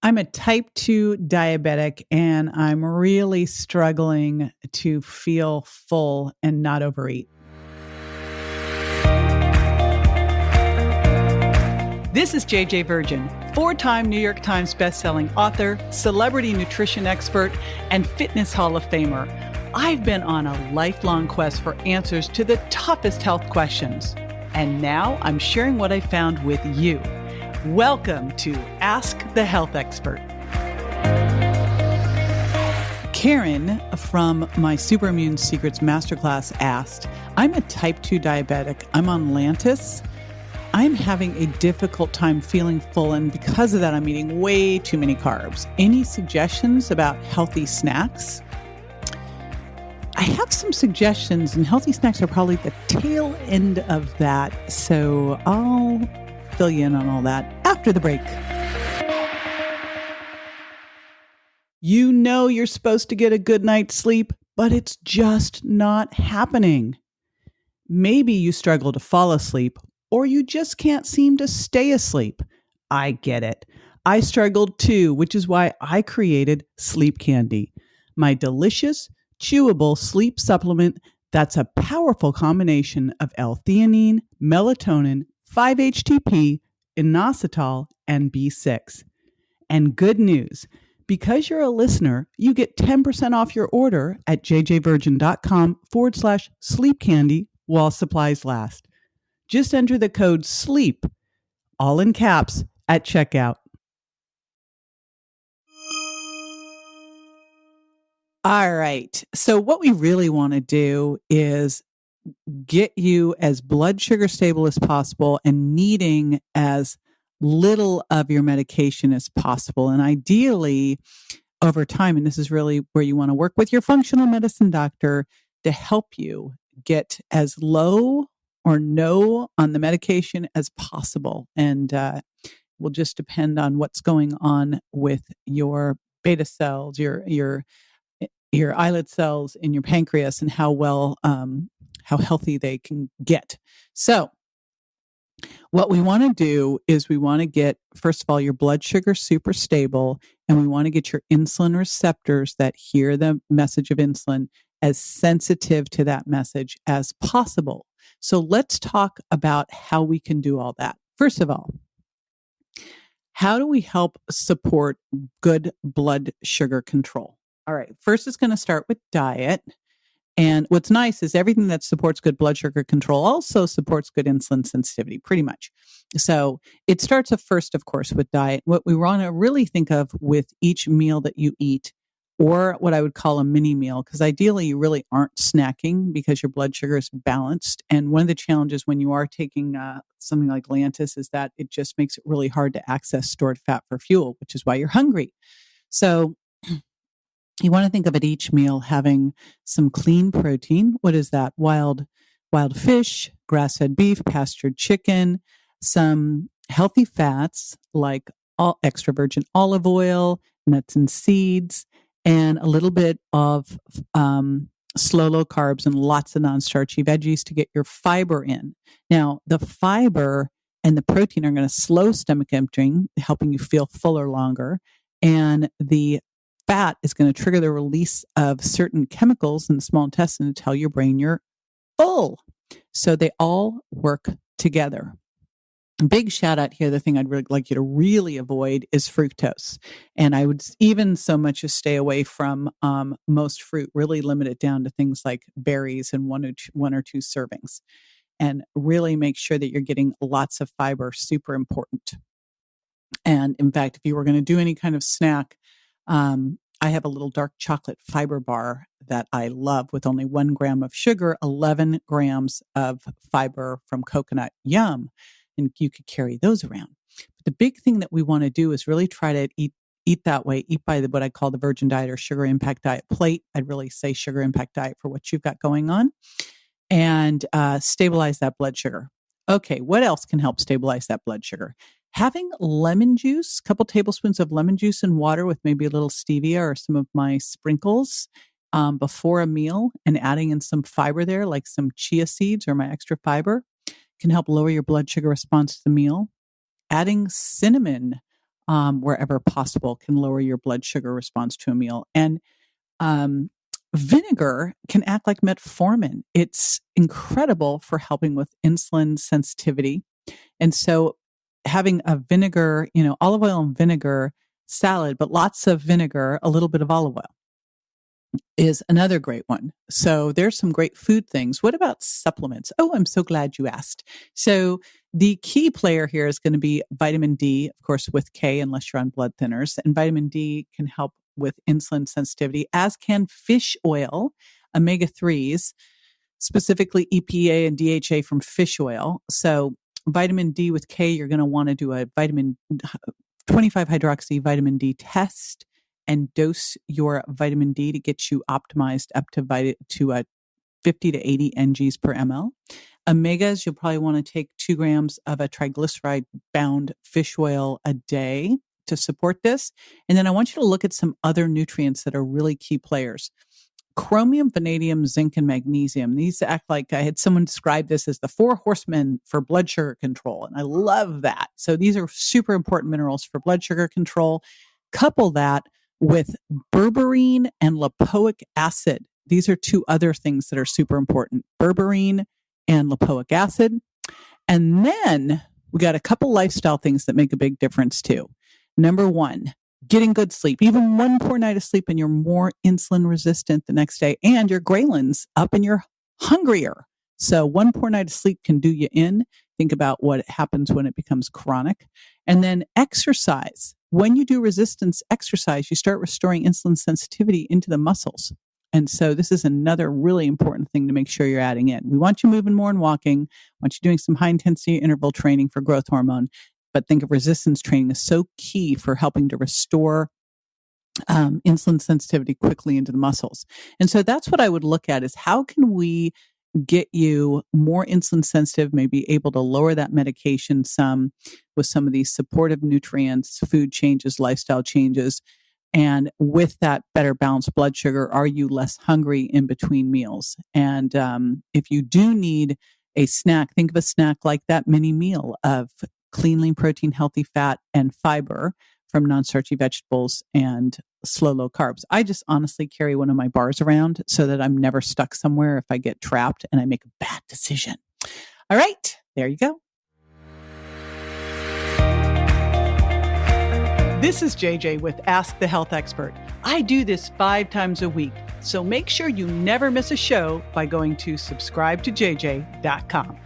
I'm a type 2 diabetic and I'm really struggling to feel full and not overeat. This is JJ Virgin, 4-time New York Times bestselling author, celebrity nutrition expert, and fitness Hall of Famer. I've been on a lifelong quest for answers to the toughest health questions. And now I'm sharing what I found with you. Welcome to Ask the Health Expert. Karen from my Super Immune Secrets Masterclass asked, I'm a type 2 diabetic. I'm on Lantus. I'm having a difficult time feeling full, and because of that, I'm eating way too many carbs. Any suggestions about healthy snacks? I have some suggestions, and healthy snacks are probably the tail end of that. So I'll fill you in on all that after the break. You know you're supposed to get a good night's sleep, but it's just not happening. Maybe you struggle to fall asleep, or you just can't seem to stay asleep. I get it. I struggled too, which is why I created Sleep Candy, my delicious, chewable sleep supplement that's a powerful combination of L-theanine, melatonin, 5-HTP, inositol, and B6. And good news, because you're a listener, you get 10% off your order at jjvirgin.com/sleep candy while supplies last. Just enter the code SLEEP, all in caps, at checkout. All right. So what we really want to do is get you as blood sugar stable as possible and needing as little of your medication as possible. And ideally, over time, and this is really where you want to work with your functional medicine doctor to help you get as low or no on the medication as possible. And will just depend on what's going on with your beta cells, your islet cells in your pancreas, and how healthy they can get. So what we want to do is we want to get, first of all, your blood sugar super stable, and we want to get your insulin receptors that hear the message of insulin as sensitive to that message as possible. So let's talk about how we can do all that. First of all, how do we help support good blood sugar control? All right, first it's going to start with diet. And what's nice is everything that supports good blood sugar control also supports good insulin sensitivity, pretty much. So it starts first, of course, with diet. What we want to really think of with each meal that you eat, or what I would call a mini meal, because ideally you really aren't snacking because your blood sugar is balanced. And one of the challenges when you are taking something like Lantus is that it just makes it really hard to access stored fat for fuel, which is why you're hungry. So you want to think of at each meal having some clean protein. What is that? Wild fish, grass-fed beef, pastured chicken, some healthy fats like all extra virgin olive oil, nuts and seeds, and a little bit of slow, low carbs and lots of non-starchy veggies to get your fiber in. Now, the fiber and the protein are going to slow stomach emptying, helping you feel fuller longer. And the fat is going to trigger the release of certain chemicals in the small intestine to tell your brain you're full. So they all work together. Big shout out here. The thing I'd really like you to really avoid is fructose. And I would even so much as stay away from most fruit, really limit it down to things like berries and one or two servings. And really make sure that you're getting lots of fiber, super important. And in fact, if you were going to do any kind of snack, I have a little dark chocolate fiber bar that I love with only 1 gram of sugar, 11 grams of fiber from coconut. Yum. And you could carry those around. But the big thing that we want to do is really try to eat that way, eat by what I call the virgin diet or sugar impact diet plate. I'd really say sugar impact diet for what you've got going on, and stabilize that blood sugar. Okay, what else can help stabilize that blood sugar? Having lemon juice, a couple tablespoons of lemon juice in water with maybe a little stevia or some of my sprinkles before a meal, and adding in some fiber there, like some chia seeds or my extra fiber, can help lower your blood sugar response to the meal. Adding cinnamon wherever possible, can lower your blood sugar response to a meal. And vinegar can act like metformin. It's incredible for helping with insulin sensitivity. And so having a vinegar, olive oil and vinegar salad, but lots of vinegar, a little bit of olive oil, is another great one. So there's some great food things. What about supplements? Oh, I'm so glad you asked. So the key player here is going to be vitamin D, of course, with K, unless you're on blood thinners. And vitamin D can help with insulin sensitivity, as can fish oil, omega-3s, specifically EPA and DHA from fish oil. So vitamin D with K, you're going to want to do a 25-hydroxy vitamin D test and dose your vitamin D to get you optimized up to 50 to 80 NGs per ml. Omegas, you'll probably want to take 2 grams of a triglyceride-bound fish oil a day to support this. And then I want you to look at some other nutrients that are really key players. Chromium, vanadium, zinc, and magnesium. These act like, I had someone describe this as the 4 horsemen for blood sugar control. And I love that. So these are super important minerals for blood sugar control. Couple that with berberine and lipoic acid. These are 2 other things that are super important: berberine and lipoic acid. And then we got a couple lifestyle things that make a big difference too. Number 1, getting good sleep. Even 1 poor night of sleep and you're more insulin resistant the next day, and your ghrelins up and you're hungrier. So 1 poor night of sleep can do you in. Think about what happens when it becomes chronic. And then exercise. When you do resistance exercise, you start restoring insulin sensitivity into the muscles. And so this is another really important thing to make sure you're adding in. We want you moving more and walking. We want you doing some high intensity interval training for growth hormone. But think of resistance training as so key for helping to restore insulin sensitivity quickly into the muscles. And so that's what I would look at, is how can we get you more insulin sensitive, maybe able to lower that medication some with some of these supportive nutrients, food changes, lifestyle changes. And with that better balanced blood sugar, are you less hungry in between meals? And if you do need a snack, think of a snack like that mini meal of clean, lean protein, healthy fat, and fiber from non-starchy vegetables and low carbs. I just honestly carry one of my bars around so that I'm never stuck somewhere if I get trapped and I make a bad decision. All right, there you go. This is JJ with Ask the Health Expert. I do this 5 times a week, so make sure you never miss a show by going to subscribetojj.com.